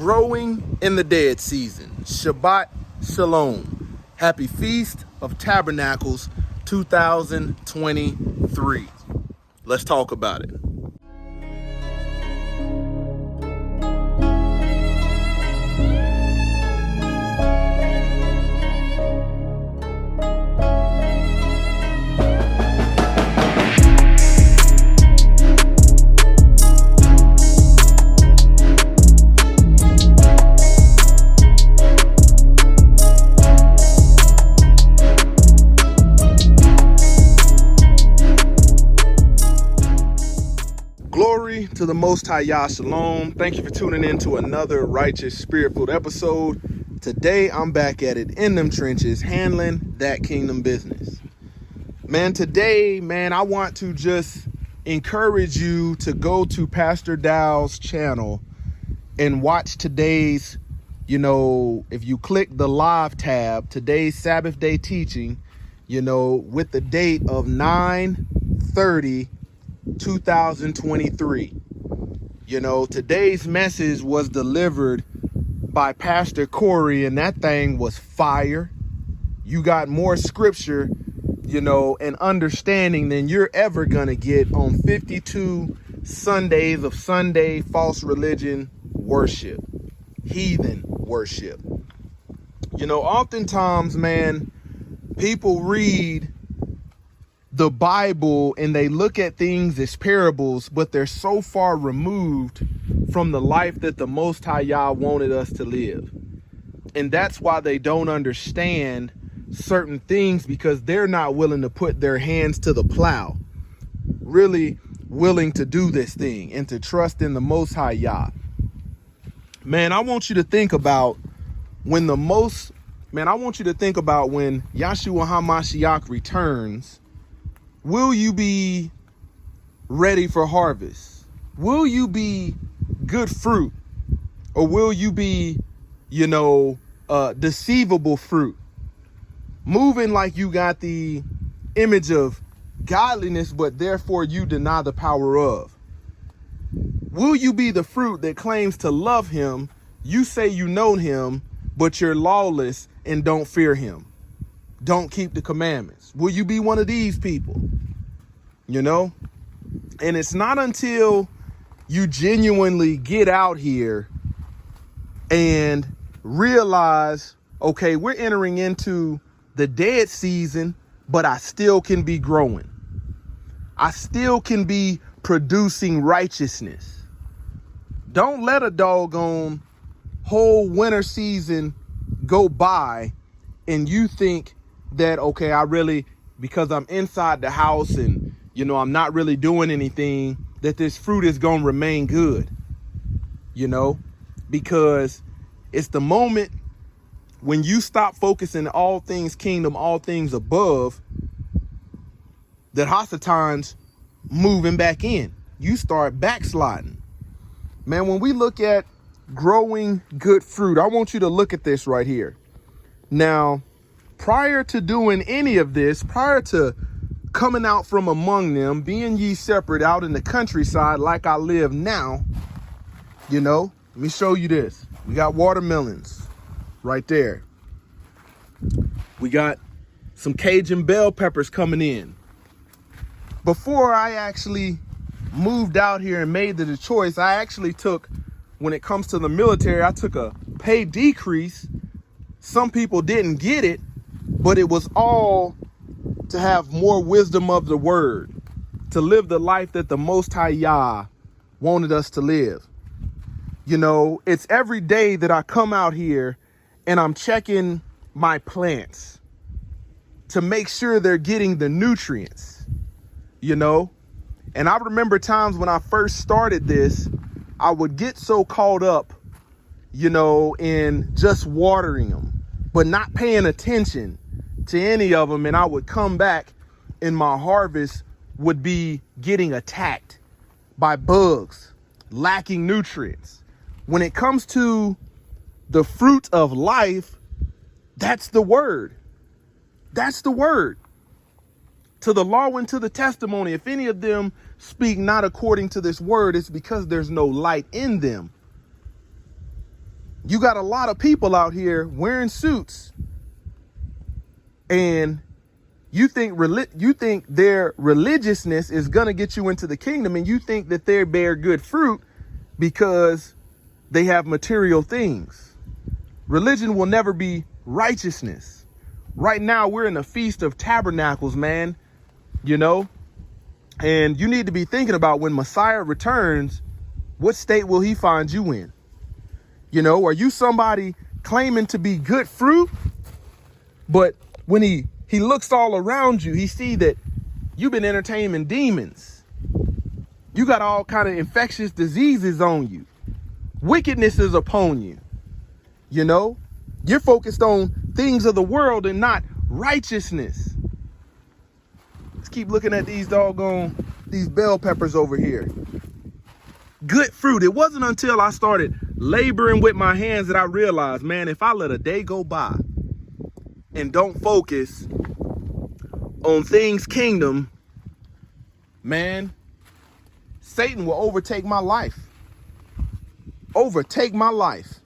growing in the dead season. Shabbat Shalom. Happy Feast of Tabernacles 2023. Let's talk about it. Glory to the Most High Yah Shalom. Thank you for tuning in to another righteous, spirit-filled episode. Today, I'm back at it in them trenches, handling that kingdom business. Today, I want to just encourage you to go to Pastor Dow's channel and watch today's, if you click the live tab, today's Sabbath day teaching, with the date of 9/30/2023. Today's message was delivered by Pastor Corey, and that thing was fire. You got more scripture, and understanding than you're ever gonna get on 52 Sundays of Sunday false religion worship, heathen worship. Oftentimes, people read the Bible and they look at things as parables, but they're so far removed from the life that the Most High Yah wanted us to live. And that's why they don't understand certain things, because they're not willing to put their hands to the plow, really willing to do this thing and to trust in the Most High Yah. I want you to think about when Yahshua HaMashiach returns. Will you be ready for harvest? Will you be good fruit? Or will you be, deceivable fruit? Moving like you got the image of godliness, but therefore you deny the power of. Will you be the fruit that claims to love him? You say you know him, but you're lawless and don't fear him. Don't keep the commandments. Will you be one of these people? And it's not until you genuinely get out here and realize, okay, we're entering into the dead season, but I still can be growing. I still can be producing righteousness. Don't let a doggone whole winter season go by and you think that, okay, because I'm inside the house and, I'm not really doing anything, that this fruit is going to remain good, because it's the moment when you stop focusing all things kingdom, all things above, that Hasatan's moving back in. You start backsliding. When we look at growing good fruit, I want you to look at this right here. Now, prior to doing any of this, prior to coming out from among them, being ye separate out in the countryside like I live now, let me show you this. We got watermelons right there. We got some Cajun bell peppers coming in. Before I actually moved out here and made the choice, I actually took, when it comes to the military, I took a pay decrease. Some people didn't get it, but it was all to have more wisdom of the word, to live the life that the Most High Yah wanted us to live. It's every day that I come out here and I'm checking my plants to make sure they're getting the nutrients, and I remember times when I first started this, I would get so caught up, in just watering them, but not paying attention to any of them. And I would come back and my harvest would be getting attacked by bugs, lacking nutrients. When it comes to the fruit of life, that's the word. That's the word. To the law and to the testimony, if any of them speak not according to this word, it's because there's no light in them. You got a lot of people out here wearing suits, and you think their religiousness is going to get you into the kingdom, and you think that they bear good fruit because they have material things. Religion will never be righteousness. Right now, we're in the Feast of Tabernacles, man, you know, and you need to be thinking about when Messiah returns, what state will he find you in? You know, are you somebody claiming to be good fruit, but when he looks all around you, he see that you've been entertaining demons. You got all kind of infectious diseases on you. Wickedness is upon you. You know, you're focused on things of the world and not righteousness. Let's keep looking at these bell peppers over here. Good fruit. It wasn't until I started laboring with my hands that I realized, man, if I let a day go by and don't focus on things kingdom, man, Satan will overtake my life. Overtake my life.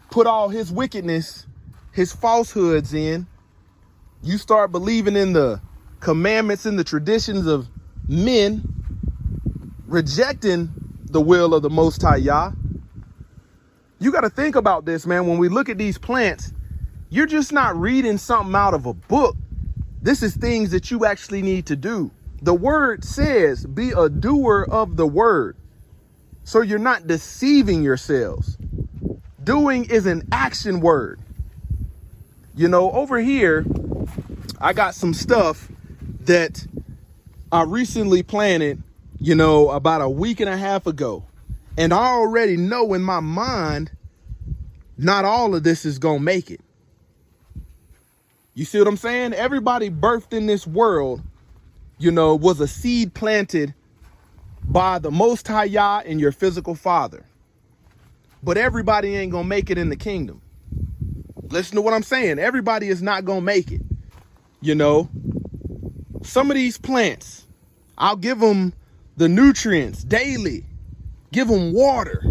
Put all his wickedness, his falsehoods in. You start believing in the commandments and the traditions of men, rejecting the will of the Most High Yah. You got to think about this, man. When we look at these plants, you're just not reading something out of a book. This is things that you actually need to do. The word says, be a doer of the word. So you're not deceiving yourselves. Doing is an action word. You know, over here, I got some stuff that I recently planted, you know, about a week and a half ago. And I already know in my mind, not all of this is going to make it. You see what I'm saying? Everybody birthed in this world, you know, was a seed planted by the Most High Yah and your physical father. But everybody ain't going to make it in the kingdom. Listen to what I'm saying. Everybody is not going to make it. You know, some of these plants, I'll give them the nutrients daily, give them water,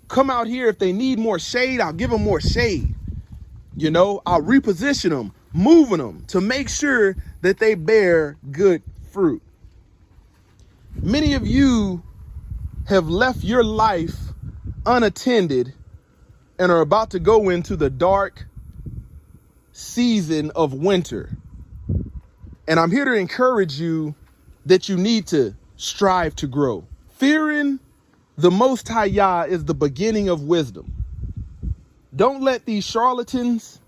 come out here. If they need more shade, I'll give them more shade. You know, I'll reposition them, moving them to make sure that they bear good fruit. Many of you have left your life unattended and are about to go into the dark season of winter. And I'm here to encourage you that you need to strive to grow. Fearing the Most High Yah is the beginning of wisdom. Don't let these charlatans,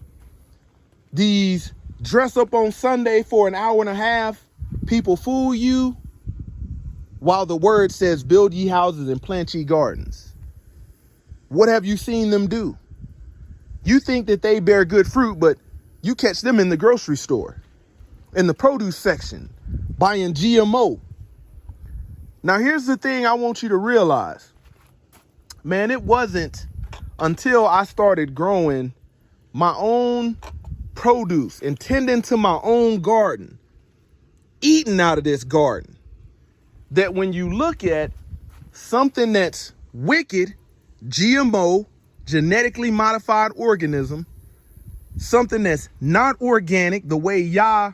these dress up on Sunday for an hour and a half, people fool you while the word says build ye houses and plant ye gardens. What have you seen them do? You think that they bear good fruit, but you catch them in the grocery store, in the produce section, buying GMO. Now, here's the thing I want you to realize. Man, it wasn't until I started growing my own produce and tending to my own garden, eating out of this garden, that when you look at something that's wicked, GMO, genetically modified organism, something that's not organic the way Yah,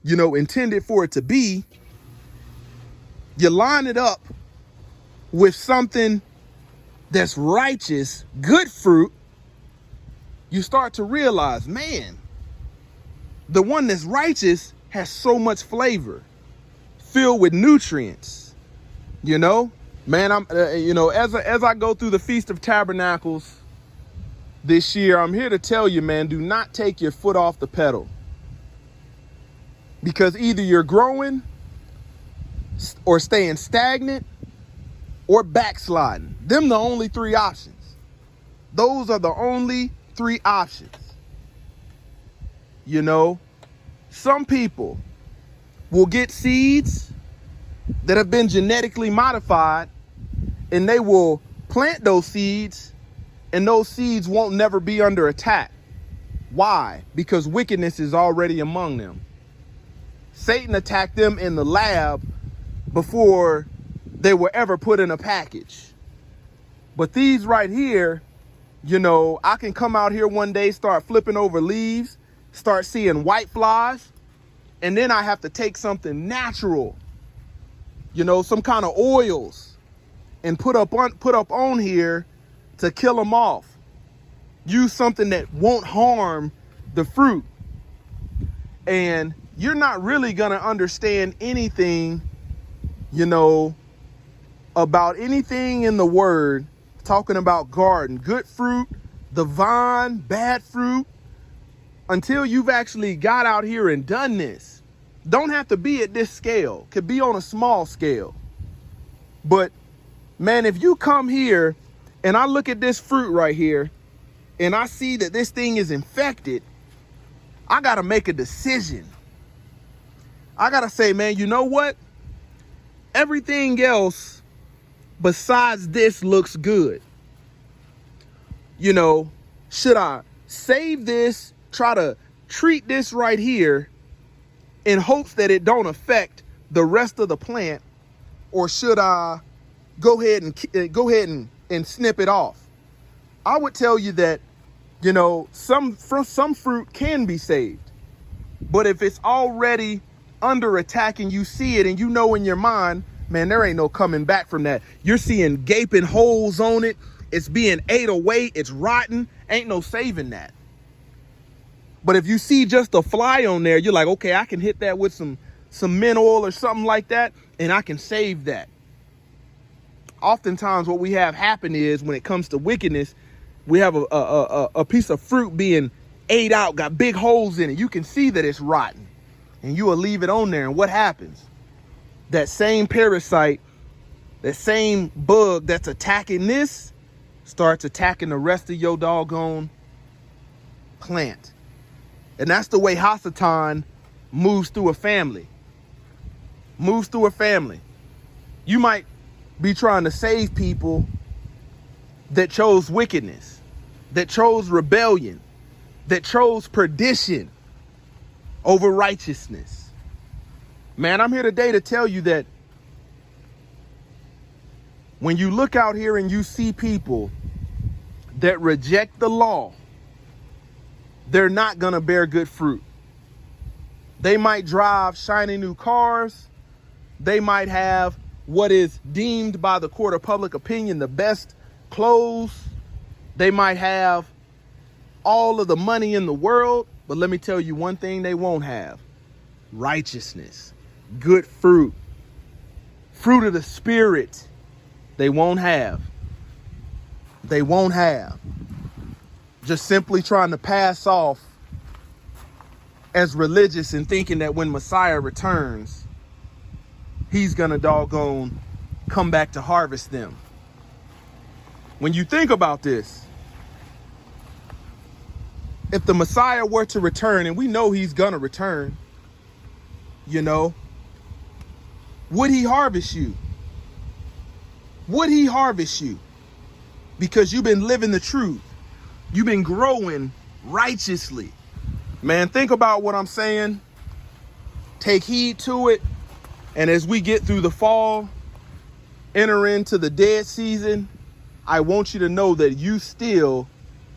you know, intended for it to be, you line it up with something that's righteous, good fruit, you start to realize, man, the one that's righteous has so much flavor, filled with nutrients, you know? Man, you know, as I go through the Feast of Tabernacles this year, I'm here to tell you, man, do not take your foot off the pedal. Because either you're growing or staying stagnant or backsliding. Them the only three options. Those are the only three options. You know, some people will get seeds that have been genetically modified, and they will plant those seeds, and those seeds won't never be under attack. Why? Because wickedness is already among them. Satan attacked them in the lab before they were ever put in a package. But these right here, you know, I can come out here one day, start flipping over leaves, start seeing white flies, and then I have to take something natural, you know, some kind of oils, and put up on here to kill them off. Use something that won't harm the fruit. And you're not really gonna understand anything, you know, about anything in the word talking about garden, good fruit, the vine, bad fruit, until you've actually got out here and done this. Don't have to be at this scale, could be on a small scale. But man, if you come here and I look at this fruit right here and I see that this thing is infected, I gotta make a decision. I gotta say, man, you know what? Everything else besides this looks good. You know, should I save this, try to treat this right here in hopes that it don't affect the rest of the plant, or should I go ahead and snip it off? I would tell you that, you know, some fruit can be saved, but if it's already under attack and you see it and you know in your mind, man, there ain't no coming back from that. You're seeing gaping holes on it. It's being ate away. It's rotten. Ain't no saving that. But if you see just a fly on there, you're like, okay, I can hit that with some mint oil or something like that, and I can save that. Oftentimes what we have happen is, when it comes to wickedness, we have a piece of fruit being ate out, got big holes in it. You can see that it's rotten, and you will leave it on there. And what happens? That same parasite, that same bug that's attacking this, starts attacking the rest of your doggone plant. And that's the way Hasatan moves through a family. Moves through a family. You might be trying to save people that chose wickedness, that chose rebellion, that chose perdition over righteousness. Man, I'm here today to tell you that when you look out here and you see people that reject the law, they're not going to bear good fruit. They might drive shiny new cars. They might have what is deemed by the court of public opinion the best clothes. They might have all of the money in the world. But let me tell you one thing they won't have: righteousness, good fruit, fruit of the Spirit. They won't have. They won't have. Just simply trying to pass off as religious and thinking that when Messiah returns, he's gonna doggone come back to harvest them. When you think about this, if the Messiah were to return, and we know he's gonna return, you know, would he harvest you? Would he harvest you? Because you've been living the truth. You've been growing righteously. Man, think about what I'm saying. Take heed to it. And as we get through the fall, enter into the dead season, I want you to know that you still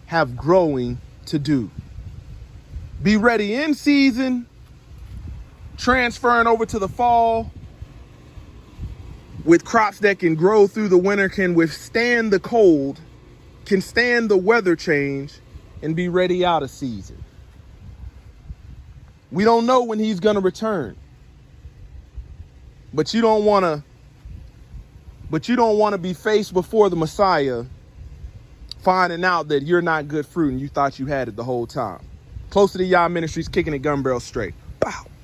have growing to do. Be ready in season, transferring over to the fall with crops that can grow through the winter, can withstand the cold, can stand the weather change, and be ready out of season. We don't know when he's going to return. But you don't want to be faced before the Messiah finding out that you're not good fruit and you thought you had it the whole time. Closer to Yah Ministries, kicking it gun barrel straight. Bow.